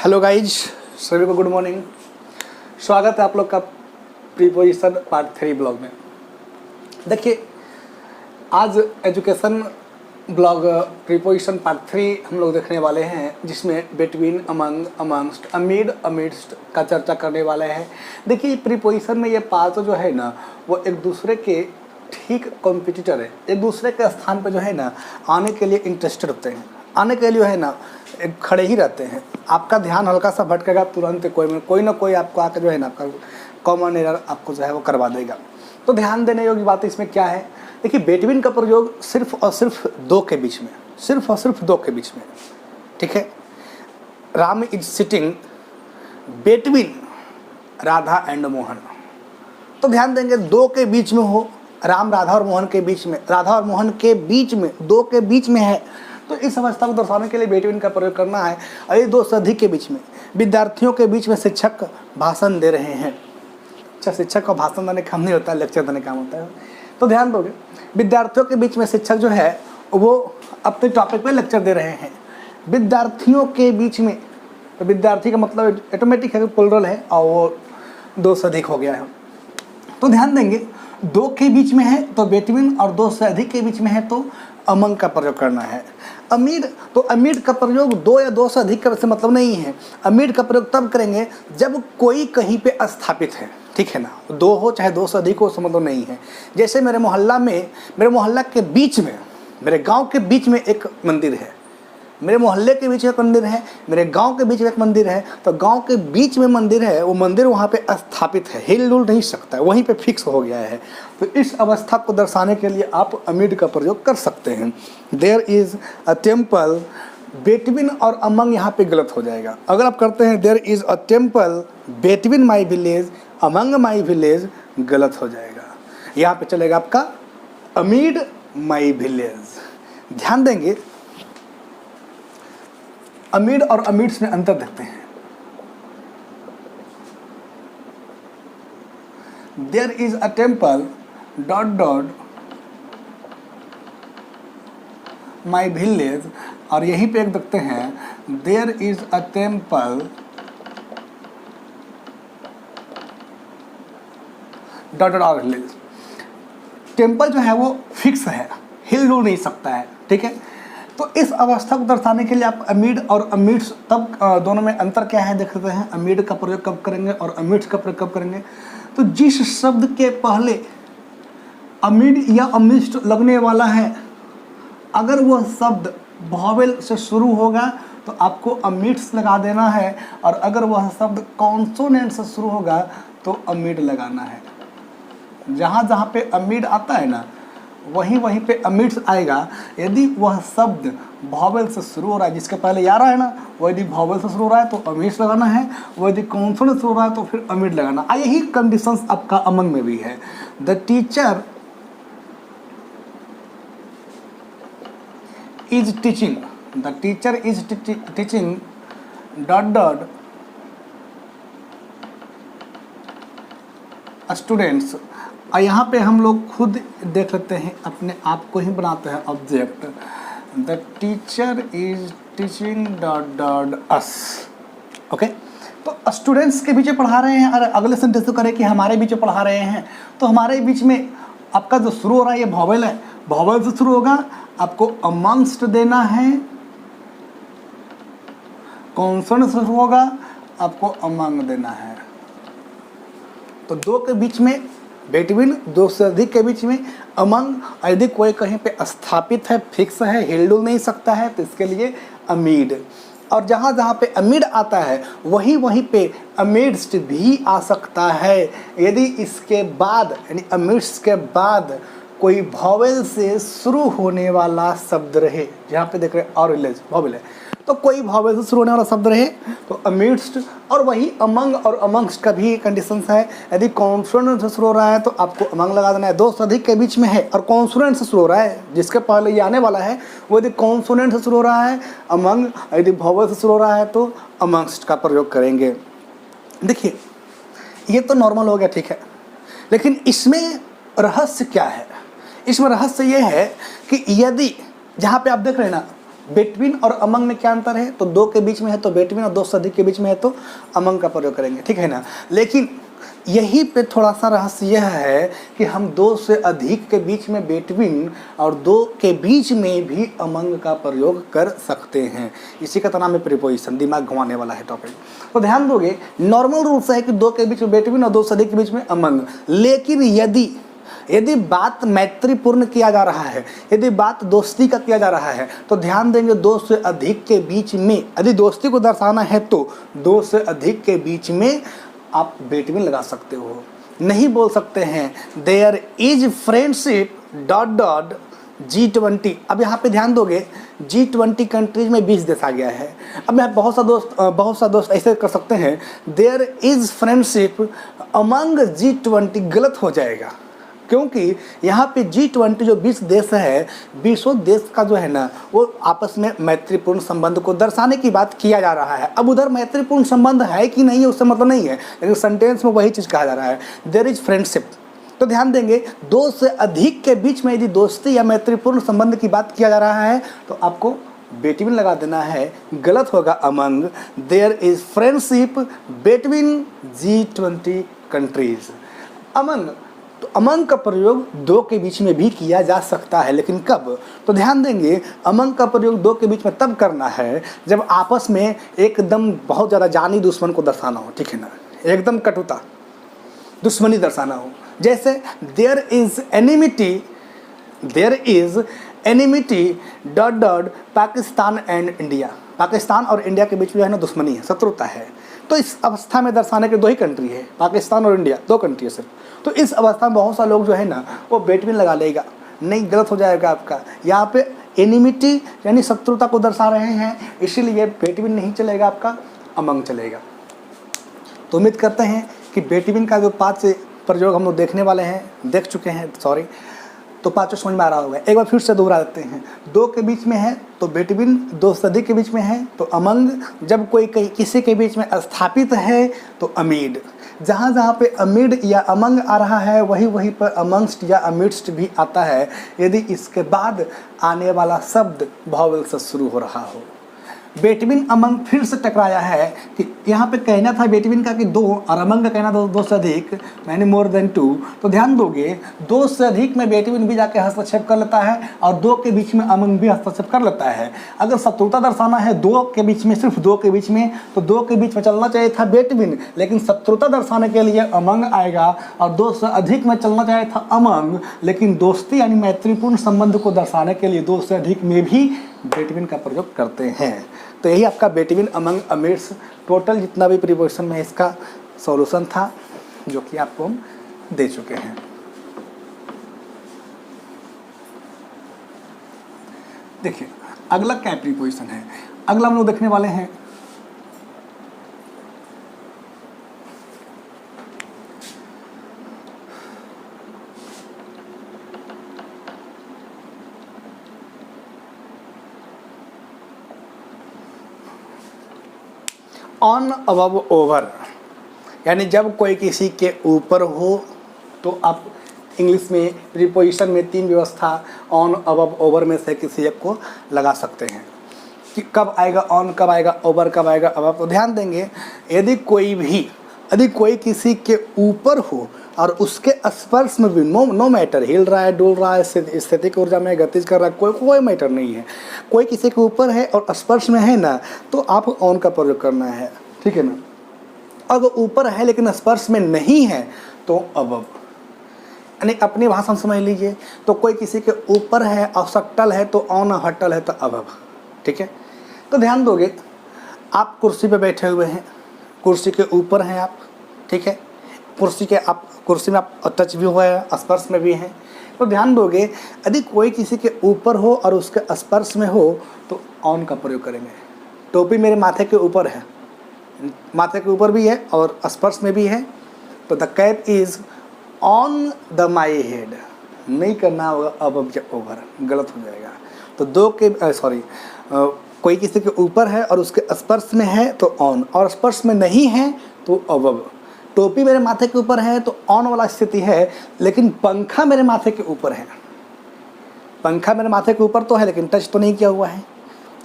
Hello guys, सभी को good morning. स्वागत है आप लोग का प्रीपोजिशन पार्ट 3 ब्लॉग में। देखिए, आज एजुकेशन ब्लॉग प्रीपोजिशन पार्ट 3 हम लोग देखने वाले हैं, जिसमें between, among, amongst, amid, amidst का चर्चा करने वाले हैं। देखिए, प्रीपोजिशन में ये पार्ट जो है ना, वो एक दूसरे के ठीक कॉम्पिटिटर है, एक दूसरे के स्थान पर जो है ना आने के लिए इंटरेस्टेड होते हैं, आने के लिए है ना खड़े ही रहते हैं। आपका ध्यान हल्का सा भटकेगा, तुरंत कोई ना कोई आपको आकर जो है ना आपका कॉमन एरर आपको जो है वो करवा देगा। तो ध्यान देने योग्य बात इसमें क्या है, देखिए बिटवीन का प्रयोग सिर्फ और सिर्फ दो के बीच में, सिर्फ और सिर्फ दो के बीच में, ठीक है। Ram is sitting between Radha and Mohan. तो ध्यान देंगे, दो के बीच में हो, राम, राधा और मोहन के बीच में, राधा और मोहन के बीच में, दो के बीच में है, तो इस अवस्था को दर्शाने के लिए बिटवीन का प्रयोग करना है। और ये दो से अधिक के बीच में, विद्यार्थियों के बीच में शिक्षक भाषण दे रहे हैं। अच्छा, शिक्षक का भाषण देने काम नहीं होता, लेक्चर देने काम होता है। तो ध्यान दोगे, विद्यार्थियों के बीच में शिक्षक जो है वो अपने टॉपिक पे लेक्चर दे रहे हैं। विद्यार्थियों के बीच में, तो विद्यार्थी का मतलब ऑटोमेटिक है, प्लुरल है, और वो दो से अधिक हो गया है। तो ध्यान देंगे, दो के बीच में है तो बिटवीन, और दो से अधिक के बीच में है तो अमंग का प्रयोग करना है। अमीड, तो अमीड का प्रयोग दो या दो से अधिक का से मतलब नहीं है। अमीड का प्रयोग तब करेंगे जब कोई कहीं पे स्थापित है, ठीक है ना, दो हो चाहे दो से अधिक हो, मतलब नहीं है। जैसे मेरे मोहल्ला के बीच में, मेरे गांव के बीच में एक मंदिर है, मेरे मोहल्ले के बीच में एक मंदिर है, मेरे गांव के बीच में एक मंदिर है, तो गांव के बीच में मंदिर है, वो मंदिर वहाँ पे स्थापित है, हिल डुल नहीं सकता है, वहीं पे फिक्स हो गया है। तो इस अवस्था को दर्शाने के लिए आप अमिड का प्रयोग कर सकते हैं। There is a temple, between और अमंग यहाँ पे गलत हो जाएगा। अगर आप करते हैं there is a temple between my village among my village, गलत हो जाएगा। यहाँ पे चलेगा आपका अमिड माई विलेज। ध्यान देंगे, अमीड और अमीड्स में अंतर देखते हैं। There is a temple dot dot my village, और यहीं पे एक देखते हैं there is a temple dot dot our village. Temple जो है वो फिक्स है, हिल डुल नहीं सकता है, ठीक है। तो इस अवस्था को दर्शाने के लिए आप अमीड और अमीड्स, तब दोनों में अंतर क्या है देख सकते हैं। अमीड का प्रयोग कब करेंगे और अमीड्स का प्रयोग कब करेंगे, तो जिस शब्द के पहले अमीड या अमीड्स लगने वाला है, अगर वह शब्द वॉवेल से शुरू होगा तो आपको अमीड्स लगा देना है, और अगर वह शब्द कॉन्सोनेंट से शुरू होगा तो अमीड लगाना है। जहाँ जहाँ पे अमीड आता है ना, वहीं पे अमीड्स आएगा। यदि वह शब्द वॉवेल से शुरू हो रहा है, जिसके पहले या रहा है ना, वो यदि वॉवेल से शुरू हो रहा है तो अमीड्स लगाना है, वो यदि कॉन्सोनेंट से शुरू हो रहा है तो फिर अमीड लगाना। यही कंडीशंस आपका अमंग में भी है। The teacher is teaching, the teacher is teaching dot dot students. और यहाँ पे हम लोग खुद देख लेते हैं, अपने आप को ही बनाते हैं object. The teacher is teaching dot dot us, okay. तो स्टूडेंट्स के बीच में पढ़ा रहे हैं, और अगले सेंटेंस तो करें कि हमारे बीच में पढ़ा रहे हैं, तो हमारे बीच में आपका जो शुरू हो रहा है ये वॉवेल है, वॉवेल से शुरू होगा, आपको अमंगस्ट देना है, कॉन्सोनेंट से शुरू होगा, आपको अमंग देना है। तो दो के बीच में बिटवीन, दो से अधिक के बीच में अमंग, यदि कोई कहीं पे स्थापित है, फिक्स है, हिल डुल नहीं सकता है, तो इसके लिए अमीड। और जहाँ जहाँ पे अमीड आता है वहीं पे अमीड्स भी आ सकता है, यदि इसके बाद, यानी अमीड्स के बाद कोई वॉवेल से शुरू होने वाला शब्द रहे। जहाँ पे देख रहे हैं और विलेज वॉवेल है, तो कोई वॉवेल से शुरू होने वाला शब्द रहे तो अमीड्स। और वही अमंग और अमंग्स्ट का भी कंडीशंस है। यदि कॉन्सोनेंट से शुरू हो रहा है तो आपको अमंग लगा देना है। दो से अधिक के बीच में है और कॉन्सोनेंट से शुरू हो रहा है, जिसके पहले ये आने वाला है, वो यदि कॉन्सोनेंट से शुरू हो रहा है अमंग, यदि वॉवेल से शुरू हो रहा है तो अमंग्स्ट का प्रयोग करेंगे। देखिए, ये तो नॉर्मल हो गया, ठीक है, लेकिन इसमें रहस्य क्या है? इसमें रहस्य ये है कि यदि, जहाँ पे आप देख रहे हैं ना, बिटवीन और अमंग में क्या अंतर है? तो दो के बीच में है तो बिटवीन, और दो से अधिक के बीच में है तो अमंग का प्रयोग करेंगे, ठीक है ना। लेकिन यहीं पे थोड़ा सा रहस्य यह है कि हम दो से अधिक के बीच में बिटवीन और दो के बीच में भी अमंग का प्रयोग कर सकते हैं। इसी का नाम है प्रीपोजिशन। दिमाग घुमाने वाला है टॉपिक, तो ध्यान दोगे। नॉर्मल रूल से है कि दो के बीच में बिटवीन और दो से अधिक के बीच में अमंग। लेकिन यदि बात मैत्रीपूर्ण किया जा रहा है, यदि बात दोस्ती का किया जा रहा है, तो ध्यान देंगे दो से अधिक के बीच में, यदि दोस्ती को दर्शाना है तो दो से अधिक के बीच में आप बिटवीन लगा सकते हो। नहीं बोल सकते हैं there is friendship dot dot G20। अब यहाँ पे ध्यान दोगे G20 कंट्रीज में 20 देश आ गया है। अब यहाँ बहुत सा दोस्त ऐसे कर सकते हैं there is friendship among G20, गलत हो जाएगा, क्योंकि यहाँ पे G20 जो 20 देश है, 20 देश का जो है ना वो आपस में मैत्रीपूर्ण संबंध को दर्शाने की बात किया जा रहा है। अब उधर मैत्रीपूर्ण संबंध है कि नहीं है उससे मतलब नहीं है, लेकिन सेंटेंस में वही चीज़ कहा जा रहा है, देयर इज फ्रेंडशिप। तो ध्यान देंगे दो से अधिक के बीच में यदि दोस्ती या मैत्रीपूर्ण संबंध की बात किया जा रहा है तो आपको बिटवीन लगा देना है, गलत होगा among. There is friendship between G20 countries. Among, तो अमंग का प्रयोग दो के बीच में भी किया जा सकता है, लेकिन कब? तो ध्यान देंगे अमंग का प्रयोग दो के बीच में तब करना है जब आपस में एकदम बहुत ज़्यादा जानी दुश्मन को दर्शाना हो, ठीक है ना, एकदम कटुता दुश्मनी दर्शाना हो। जैसे there is enmity dot dot Pakistan and India. Pakistan और इंडिया के बीच में जो है ना दुश्मनी है, शत्रुता है। तो इस अवस्था में दर्शाने के दो ही कंट्री है, पाकिस्तान और इंडिया, दो कंट्री है सिर्फ। तो इस अवस्था में बहुत सा लोग जो है ना वो बिटवीन लगा लेगा, नहीं, गलत हो जाएगा आपका। यहाँ पे एनिमिटी यानी शत्रुता को दर्शा रहे हैं, इसीलिए बिटवीन नहीं चलेगा, आपका अमंग चलेगा। तो उम्मीद करते हैं कि बिटवीन का जो 5 प्रयोग हम लोग देखने वाले हैं, देख चुके हैं, सॉरी, तो 5 समझ में आ रहा होगा। एक बार फिर से दोहरा देते हैं। दो के बीच में है तो बिटवीन, दो से अधिक के बीच में है तो अमंग, जब कोई किसी के बीच में स्थापित है तो अमीड। जहाँ जहाँ पे अमीड या अमंग आ रहा है वहीं पर अमंगस्ट या अमिडस्ट भी आता है, यदि इसके बाद आने वाला शब्द वॉवेल से शुरू हो रहा हो। बिटवीन अमंग फिर से टकराया है कि यहाँ पे कहना था बिटवीन का कि 2 और अमंग का कहना था 2 से अधिक, मैंने मोर देन 2। तो ध्यान दोगे 2 से अधिक में बिटवीन भी जाके हस्तक्षेप कर लेता है और 2 के बीच में अमंग भी हस्तक्षेप कर लेता है। अगर शत्रुता दर्शाना है 2 के बीच में, सिर्फ 2 के बीच में, तो 2 के बीच में चलना चाहिए था बिटवीन, लेकिन शत्रुता दर्शाने के लिए अमंग आएगा। और 2 से अधिक में चलना चाहिए था अमंग, लेकिन दोस्ती यानी मैत्रीपूर्ण संबंध को दर्शाने के लिए 2 से अधिक में भी बिटवीन का प्रयोग करते हैं। तो यही आपका बिटवीन अमंग अमिड्स टोटल जितना भी प्रीपोजिशन में इसका सॉल्यूशन था, जो कि आपको हम दे चुके हैं। देखिए अगला क्या प्रीपोजिशन है, अगला हम लोग देखने वाले हैं ऑन अबव ओवर। यानी जब कोई किसी के ऊपर हो तो आप इंग्लिश में प्रीपोजिशन में 3 व्यवस्था ऑन अबव ओवर में से किसी एक को लगा सकते हैं कि कब आएगा ऑन, कब आएगा ओवर, कब आएगा अबव। तो ध्यान देंगे यदि कोई किसी के ऊपर हो और उसके स्पर्श में भी नो मैटर, हिल रहा है, डोल रहा है, स्थितिक ऊर्जा में गतिज कर रहा है, कोई मैटर नहीं है, कोई किसी के ऊपर है और स्पर्श में है ना, तो आप ऑन का प्रयोग करना है, ठीक है ना। अगर ऊपर है लेकिन स्पर्श में नहीं है तो अबव। यानी अपनी भाषा समझ लीजिए, तो कोई किसी के ऊपर है और सट्टल है तो ऑन, हट्टल है तो अबव, ठीक है। तो ध्यान दोगे आप कुर्सी पे बैठे हुए हैं, कुर्सी के ऊपर हैं आप, ठीक है, कुर्सी में आप टच भी हुआ है, स्पर्श में भी हैं। तो ध्यान दोगे यदि कोई किसी के ऊपर हो और उसके स्पर्श में हो तो ऑन का प्रयोग करेंगे। टोपी मेरे माथे के ऊपर है, माथे के ऊपर भी है और स्पर्श में भी है, तो the cap is on the my head, नहीं करना होगा अबव या ओवर, गलत हो जाएगा। तो कोई किसी के ऊपर है और उसके स्पर्श में है तो ऑन, और स्पर्श में नहीं है तो अबव। टोपी मेरे माथे के ऊपर है तो ऑन वाला स्थिति है, लेकिन पंखा मेरे माथे के ऊपर है, पंखा मेरे माथे के ऊपर तो है लेकिन टच तो नहीं किया हुआ है,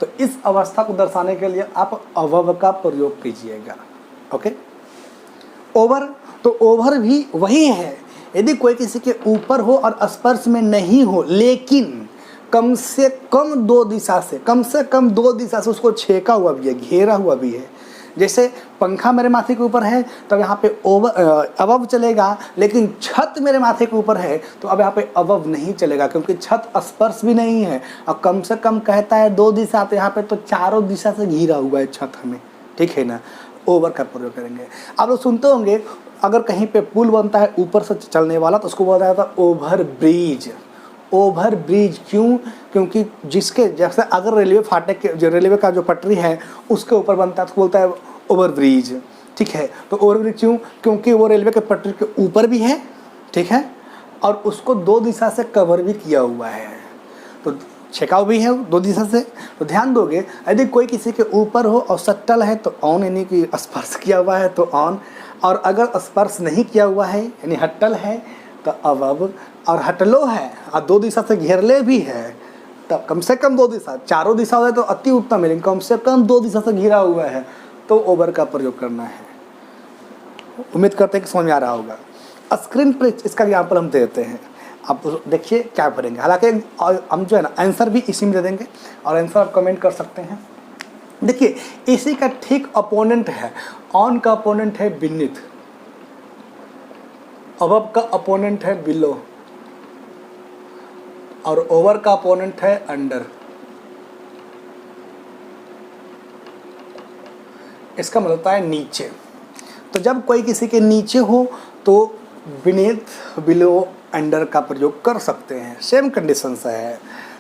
तो इस अवस्था को दर्शाने के लिए आप अवयव का प्रयोग कीजिएगा। ओके, ओवर, तो ओवर भी वही है। यदि कोई किसी के ऊपर हो और स्पर्श में नहीं हो, लेकिन कम से कम दो दिशा से उसको छेका हुआ भी है, घेरा हुआ भी है। जैसे पंखा मेरे माथे के ऊपर है तो यहाँ पे अवयव चलेगा, लेकिन छत मेरे माथे के ऊपर है तो अब यहाँ पे अवयव नहीं चलेगा, क्योंकि छत स्पर्श भी नहीं है और कम से कम कहता है दो दिशा, तो यहाँ पे तो चारों दिशा से घिरा हुआ है छत हमें, ठीक है ना। ओवर का प्रयोग करेंगे। आप लोग सुनते होंगे अगर कहीं पे पुल बनता है ऊपर से चलने वाला तो उसको बोला जाता है ओवर ब्रिज। ओवर ब्रिज क्यों? क्योंकि जिसके जैसे अगर रेलवे फाटक के जो रेलवे का जो पटरी है उसके ऊपर बनता है तो बोलता है ओवर ब्रिज, ठीक है। तो ओवर ब्रिज क्यों? क्योंकि वो रेलवे के पटरी के ऊपर भी है, ठीक है, और उसको दो दिशा से कवर भी किया हुआ है, तो छेकाव भी है दो दिशा से। तो ध्यान दोगे, यदि कोई किसी के ऊपर हो और सट्टल है तो ऑन, यानी कि स्पर्श किया हुआ है तो ऑन, और अगर स्पर्श नहीं किया हुआ है यानी हट्टल है तो अवयव, और हटलो है और दो दिशा से घेरले भी है तब कम से कम दो दिशा, चारों दिशा हो तो अति उत्तम है, लेकिन कम से कम दो दिशा से घिरा हुआ है तो ओवर का प्रयोग करना है। उम्मीद करते हैं कि समझ में आ रहा होगा। स्क्रीन पर इसका एग्जाम्पल हम देते हैं, आप देखिए क्या करेंगे। हालांकि हम जो है ना आंसर भी इसी में दे देंगे और आंसर आप कमेंट कर सकते हैं। देखिए इसी का ठीक अपोनेंट है, ऑन का अपोनेंट है बीनीथ, अबव का अपोनेंट है बिलो, और ओवर का अपोनेंट है अंडर। इसका मतलब होता है नीचे। तो जब कोई किसी के नीचे हो तो बीनीथ, बिलो, अंडर का प्रयोग कर सकते हैं, सेम कंडीशन से है।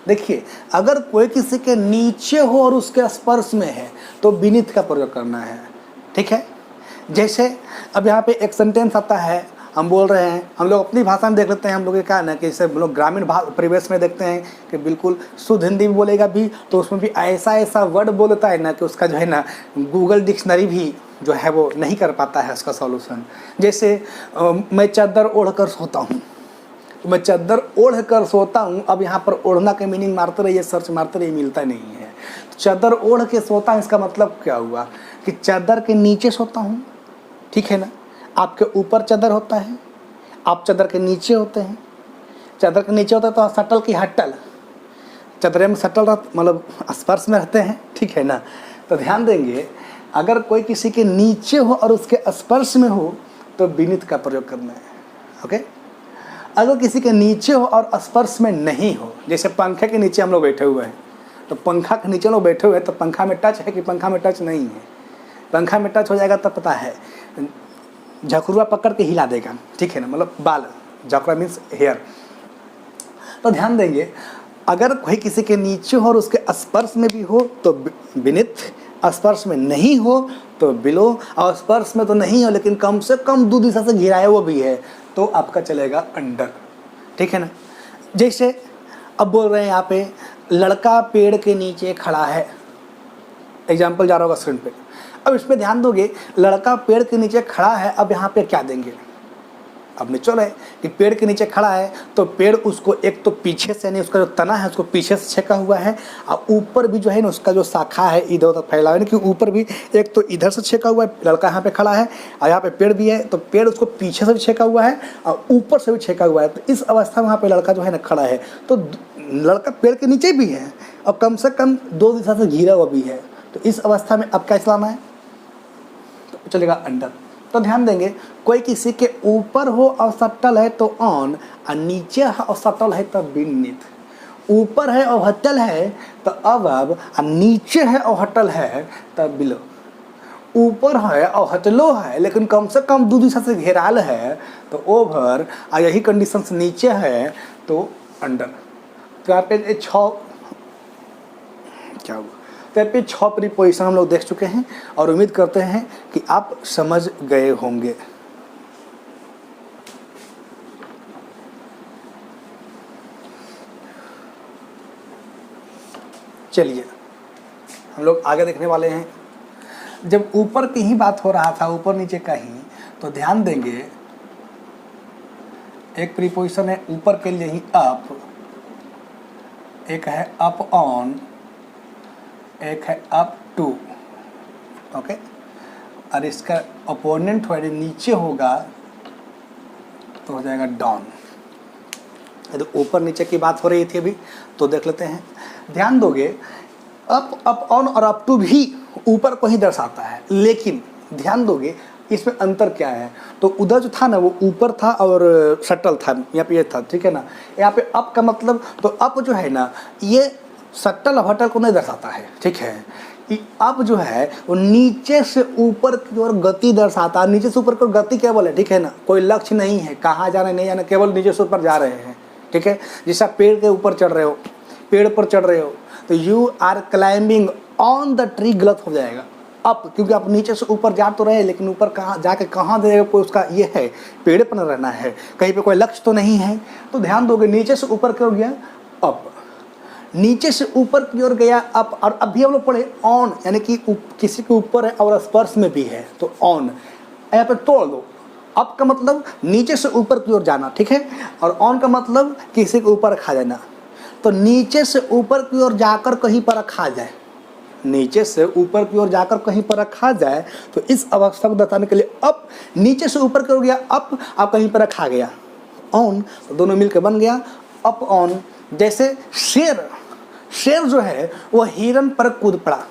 देखिए अगर कोई किसी के नीचे हो और उसके स्पर्श में है तो बीनीथ का प्रयोग करना है, ठीक है। जैसे अब यहाँ पे एक सेंटेंस आता है, हम बोल रहे हैं, हम लोग अपनी भाषा में देख लेते हैं, हम लोग क्या है ना कि जैसे हम लोग ग्रामीण परिवेश में देखते हैं कि बिल्कुल शुद्ध हिंदी में बोलेगा भी तो उसमें भी ऐसा वर्ड बोलता है ना कि उसका जो है ना गूगल डिक्शनरी भी जो है वो नहीं कर पाता है उसका सॉल्यूशन। जैसे मैं चादर ओढ़ कर सोता हूँ, तो मैं चादर ओढ़ कर सोता हूँ, अब यहाँ पर ओढ़ना के मीनिंग मारते रहिए, सर्च मारते रहिए, मिलता नहीं है। तो चादर ओढ़ के सोता हूँ, इसका मतलब क्या हुआ कि चादर के नीचे सोता हूँ, ठीक है ना। आपके ऊपर चादर होता है, आप चादर के नीचे होते हैं, चादर के नीचे होता है तो सटल की हट्टल, चादर में सटल मतलब स्पर्श में रहते हैं, ठीक है ना। तो ध्यान देंगे अगर कोई किसी के नीचे हो और उसके स्पर्श में हो तो बीनीथ का प्रयोग करना है, ओके। अगर किसी के नीचे हो और स्पर्श में नहीं हो, जैसे पंखे के नीचे हम लोग बैठे हुए हैं, तो पंखा के नीचे लोग बैठे हुए हैं तो पंखा में टच है कि पंखा में टच नहीं है। पंखा में टच हो जाएगा तब पता है झकुरुआ पकड़ के हिला देगा, ठीक है ना, मतलब बाल, झकुरा मीन्स हेयर। तो ध्यान देंगे अगर कोई किसी के नीचे हो और उसके स्पर्श में भी हो तो बीनीथ, स्पर्श में नहीं हो तो बिलो, और स्पर्श में तो नहीं हो लेकिन कम से कम दो दिशा से घिराया वो भी है तो आपका चलेगा अंडर, ठीक है ना। जैसे अब बोल रहे हैं यहाँ पे लड़का पेड़ के नीचे खड़ा है, एग्जाम्पल जा रहा होगा स्क्रीन पे। अब इसमें ध्यान दोगे लड़का पेड़ के नीचे खड़ा है, अब यहाँ पे क्या देंगे, अब निचोड़ है कि पेड़ के नीचे खड़ा है तो पेड़ उसको एक तो पीछे से, नहीं उसका जो तना है उसको पीछे से छेका हुआ है, और ऊपर भी जो है ना उसका जो शाखा है इधर उधर फैला हुआ है, कि ऊपर भी एक तो इधर से छेका हुआ है, लड़का यहाँ पे खड़ा है और यहाँ पे पेड़ भी है तो पेड़ उसको पीछे से भी छेका हुआ है और ऊपर से भी छेका हुआ है। तो इस अवस्था में यहाँ पे लड़का जो है ना खड़ा है तो लड़का पेड़ के नीचे भी है और कम से कम दो दिशा से घिरा हुआ भी है, तो इस अवस्था में अब क्या इस्लाम है तो चलेगा अंडर। तो ध्यान देंगे कोई किसी के ऊपर हो और सटल है तो ऑन, और नीचे है और सटल है तो बीनीथ। ऊपर है और हटल है तो अवयव, और नीचे है और हटल है तो बिलो। ऊपर है और हटलो है लेकिन कम से कम दो दिशा से घेराल है तो ओवर, और यही कंडीशन से नीचे है तो अंडर। तो यहाँ पे 6 क्या हुआ, तो यहाँ पे 6 प्रीपोजिशन हम लोग देख चुके हैं और उम्मीद करते हैं कि आप समझ गए होंगे। चलिए हम लोग आगे देखने वाले हैं। जब ऊपर की ही बात हो रहा था, ऊपर नीचे का ही, तो ध्यान देंगे एक प्रीपोजिशन है ऊपर के लिए ही अप, एक है अप ऑन, एक है अप टू, ओके, और इसका अपोनेंट थोड़े नीचे होगा तो हो जाएगा डाउन। यदि ऊपर नीचे की बात हो रही थी अभी, तो देख लेते हैं। ध्यान दोगे अप, अप ऑन और अप टू भी ऊपर को ही दर्शाता है, लेकिन ध्यान दोगे इसमें अंतर क्या है। तो उधर जो था ना वो ऊपर था और सटल था, यहाँ पे ये था, ठीक है ना। यहाँ पे अप का मतलब, तो अप जो है ना ये सटल और हटल को नहीं दर्शाता है, ठीक है। अप जो है वो नीचे से ऊपर की ओर गति दर्शाता है। नीचे से ऊपर की ओर गति केवल है, ठीक है ना, कोई लक्ष्य नहीं है, कहाँ जाना नहीं जाना, केवल नीचे से ऊपर जा रहे हैं, ठीक है। जैसे आप पेड़ के ऊपर चढ़ रहे हो, पेड़ पर चढ़ रहे हो, तो you are climbing on the tree गलत हो जाएगा अप, क्योंकि आप नीचे से ऊपर जा तो रहे, लेकिन ऊपर कहाँ जाके कहाँ जाएगा, कोई उसका ये है, पेड़ पर रहना है, कहीं पे कोई लक्ष्य तो नहीं है। तो ध्यान दोगे नीचे से ऊपर की ओर गया अप, नीचे से ऊपर की ओर गया अप, और अभी हम लोग पढ़े ऑन, यानी कि किसी के ऊपर है और स्पर्श में भी है, तो ऑन यहाँ पे तोड़ दो। अप का मतलब नीचे से ऊपर की ओर जाना, ठीक है, और ऑन का मतलब किसी के ऊपर रखा जाना। तो नीचे से ऊपर की ओर जाकर कहीं पर रखा जाए, नीचे से ऊपर की ओर जाकर कहीं पर रखा जाए, तो इस अवस्था को दर्शाने के लिए अप, नीचे से ऊपर की ओर गया अप, आप कहीं पर रखा गया ऑन, तो दोनों मिलकर बन गया अप ऑन। जैसे शेर, शेर जो है वो हिरन पर कूद पड़ा,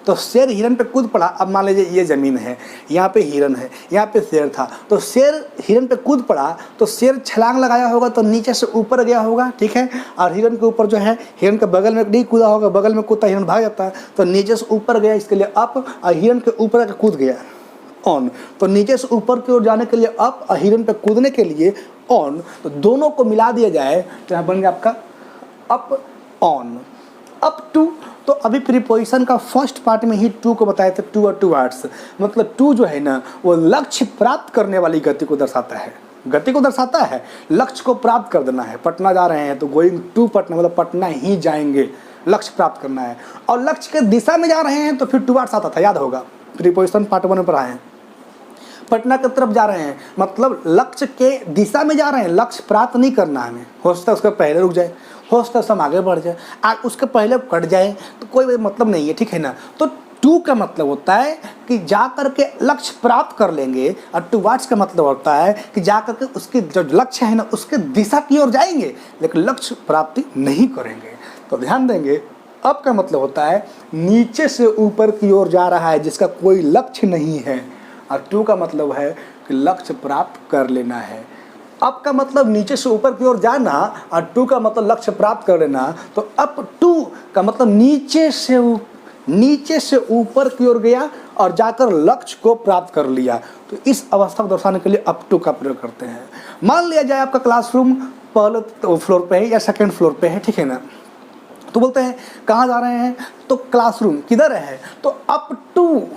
तो शेर हिरन पे कूद पड़ा। अब मान लीजिए ये ज़मीन है, यहाँ पे हिरन है, यहाँ पे शेर था, तो शेर हिरन पे कूद पड़ा, तो शेर छलांग लगाया होगा तो नीचे से ऊपर गया होगा, ठीक है। और हिरन के ऊपर जो है, हिरन के बगल में नहीं कूदा होगा, बगल में कूदता हिरन भाग जाता है, तो नीचे से ऊपर गया, इसके लिए अप, और हिरन के ऊपर कूद गया ऑन। तो नीचे से ऊपर की ओर जाने के लिए अप और हिरन पे कूदने के लिए ऑन, तो दोनों को मिला दिया जाए तो यहाँ बन गया आपका अप ऑन। अप टू, तो अभी प्रीपोजिशन का फर्स्ट पार्ट में ही टू को बताए थे, टू और टूवर्ड्स, मतलब टू जो है ना वो लक्ष्य प्राप्त करने वाली गति को दर्शाता है, गति को दर्शाता है, लक्ष्य को प्राप्त कर देना है। पटना जा रहे हैं तो गोइंग टू पटना, मतलब पटना ही जाएंगे, लक्ष्य प्राप्त करना है। और लक्ष्य के दिशा में जा रहे हैं तो फिर टूवर्ड्स आता था, याद होगा, प्रीपोजिशन पार्ट 1 में पढ़ाए हैं। पटना की तरफ जा रहे हैं मतलब लक्ष्य के दिशा में जा रहे हैं, लक्ष्य प्राप्त नहीं करना है हमें, हो सकता है उसके पहले रुक जाए, हो सकता है हम आगे बढ़ जाए, उसके पहले कट जाए, तो कोई मतलब नहीं है, ठीक है ना। तो टू का मतलब होता है कि जा करके लक्ष्य प्राप्त कर लेंगे, और टूवर्ड्स का मतलब होता है कि जा करके उसके जो लक्ष्य है ना उसके दिशा की ओर जाएंगे, लेकिन लक्ष्य प्राप्ति नहीं करेंगे। तो ध्यान देंगे, अप का मतलब होता है नीचे से ऊपर की ओर जा रहा है जिसका कोई लक्ष्य नहीं है, और टू का मतलब है कि लक्ष्य प्राप्त कर लेना है। अप का मतलब नीचे से ऊपर की ओर जाना, और टू का मतलब लक्ष्य प्राप्त कर लेना। तो अप टू का मतलब नीचे से ऊपर की ओर गया और जाकर लक्ष्य को प्राप्त कर लिया, तो इस अवस्था को दर्शाने के लिए अप टू का प्रयोग करते हैं। मान लिया जाए आपका क्लासरूम पहले फ्लोर पे है या सेकेंड फ्लोर पे है, ठीक है ना, तो बोलते हैं कहाँ जा रहे हैं, तो क्लासरूम किधर है, तो अप टू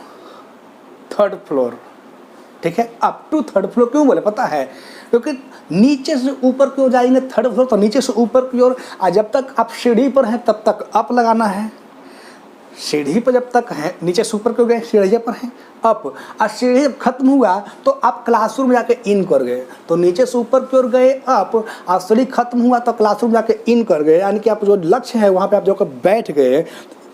थर्ड फ्लोर, ठीक है। अप टू थर्ड फ्लोर क्यों बोले पता है, क्योंकि नीचे से ऊपर की ओर जाएंगे थर्ड फ्लोर, तो नीचे से ऊपर की ओर, जब तक आप सीढ़ी पर हैं तब तक अप लगाना है, सीढ़ी पर जब तक है, नीचे से ऊपर क्यों गए, सीढ़ी पर हैं अप, और सीढ़ी खत्म हुआ तो आप क्लासरूम जाके इन कर गए, तो नीचे से ऊपर की ओर गए अप, और सीढ़ी खत्म हुआ तो क्लासरूम जाके इन कर गए, यानी कि आप जो लक्ष्य है वहाँ पे आप जाकर बैठ गए।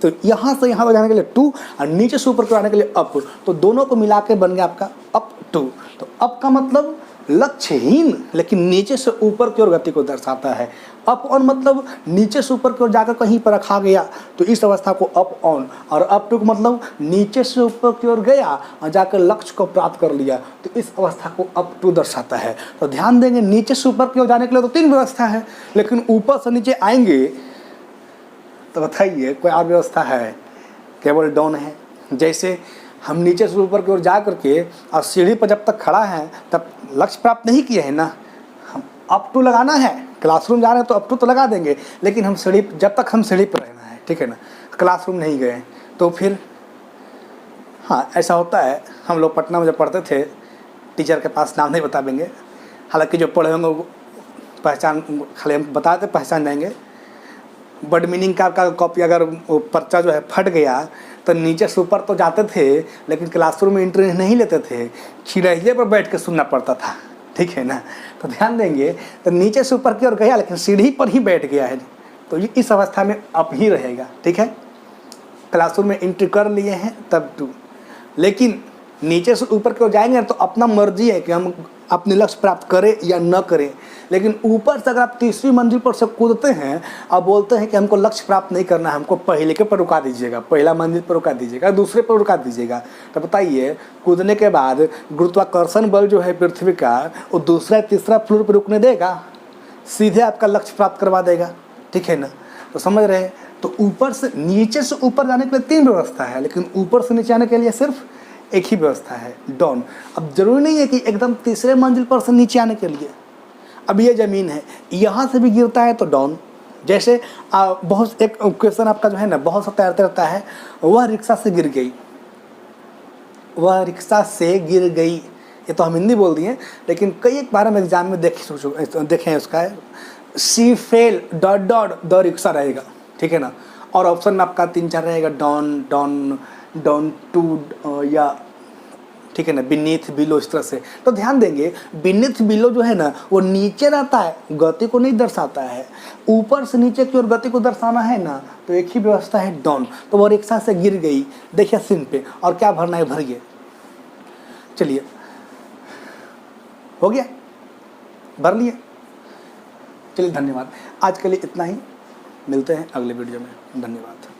तो यहाँ से यहाँ पर जाने के लिए टू, और नीचे से ऊपर को आने के लिए अप, तो दोनों को मिला के बन गया आपका अप टू। तो अप का मतलब लक्ष्यहीन लेकिन नीचे से ऊपर की ओर गति को दर्शाता है। अप ऑन मतलब नीचे से ऊपर की ओर जाकर कहीं पर रखा गया, तो इस अवस्था को अप ऑन। और अप टू मतलब नीचे से ऊपर की ओर गया और जाकर लक्ष्य को प्राप्त कर लिया, तो इस अवस्था को अप टू दर्शाता है। तो ध्यान देंगे, नीचे से ऊपर की ओर जाने के लिए तो 3 व्यवस्था है, लेकिन ऊपर से नीचे आएंगे तो बताइए कोई और व्यवस्था है, केवल डाउन है। जैसे हम नीचे से ऊपर की ओर जा करके और सीढ़ी पर जब तक खड़ा है तब लक्ष्य प्राप्त नहीं किए हैं ना, हम अप टू लगाना है, क्लासरूम जा रहे हैं तो अप टू तो लगा देंगे, लेकिन हम सीढ़ी, जब तक हम सीढ़ी पर रहना है, ठीक है ना, क्लासरूम नहीं गए तो फिर हाँ ऐसा होता है। हम लोग पटना में जब पढ़ते थे, टीचर के पास नाम नहीं बता देंगे, हालांकि जो पढ़े होंगे वो पहचान, खाली हम बताते पहचान जाएंगे। बड मीनिंग का कॉपी अगर वो पर्चा जो है फट गया तो नीचे से ऊपर तो जाते थे, लेकिन क्लासरूम में एंट्री नहीं लेते थे, खिड़किए पर बैठ के सुनना पड़ता था, ठीक है ना। तो ध्यान देंगे, तो नीचे से ऊपर की ओर गया लेकिन सीढ़ी पर ही बैठ गया है, तो ये इस अवस्था में अप ही रहेगा, ठीक है। क्लासरूम में एंट्री कर लिए हैं तब टू, लेकिन नीचे से ऊपर की ओर जाएंगे तो अपना मर्जी है कि हम अपने लक्ष्य प्राप्त करें या न करें। लेकिन ऊपर से अगर आप तीसरी मंजिल पर से कूदते हैं और बोलते हैं कि हमको लक्ष्य प्राप्त नहीं करना है, हमको पहले के पर रुका दीजिएगा, पहला मंजिल पर रुका दीजिएगा, दूसरे पर रुका दीजिएगा, तो बताइए कूदने के बाद गुरुत्वाकर्षण बल जो है पृथ्वी का वो दूसरा तीसरा फ्लोर पर रुकने देगा? सीधे आपका लक्ष्य प्राप्त करवा देगा। ठीक है ना? तो समझ रहे हैं? तो ऊपर से नीचे से ऊपर जाने के लिए 3 व्यवस्था है, लेकिन ऊपर से नीचे आने के लिए सिर्फ एक ही व्यवस्था है, डाउन। अब जरूरी नहीं है कि एकदम तीसरे मंजिल पर से नीचे आने के लिए। अब ये ज़मीन है, यहाँ से भी गिरता है तो डाउन। जैसे बहुत एक क्वेश्चन आपका जो है ना बहुत सा तैरते रहता है, वह रिक्शा से गिर गई, वह रिक्शा से गिर गई, ये तो हम हिंदी बोल दिए, लेकिन कई एक बार हम एग्जाम में देखें उसका she fail dot dot the rickshaw रहेगा। ठीक है ना? और ऑप्शन में आपका 3-4 रहेगा, डाउन डाउन डाउन टू या ठीक है ना बीनीथ बिलो, इस तरह से। तो ध्यान देंगे बीनीथ बिलो जो है ना वो नीचे रहता है, गति को नहीं दर्शाता है। ऊपर से नीचे की ओर गति को दर्शाना है ना तो एक ही व्यवस्था है, डाउन। तो वो रिक्शा से गिर गई, देखिए सीन पे, और क्या भरना है भरिए। चलिए हो गया, भर लिए। चलिए धन्यवाद, आज के लिए इतना ही, मिलते हैं अगले वीडियो में। धन्यवाद।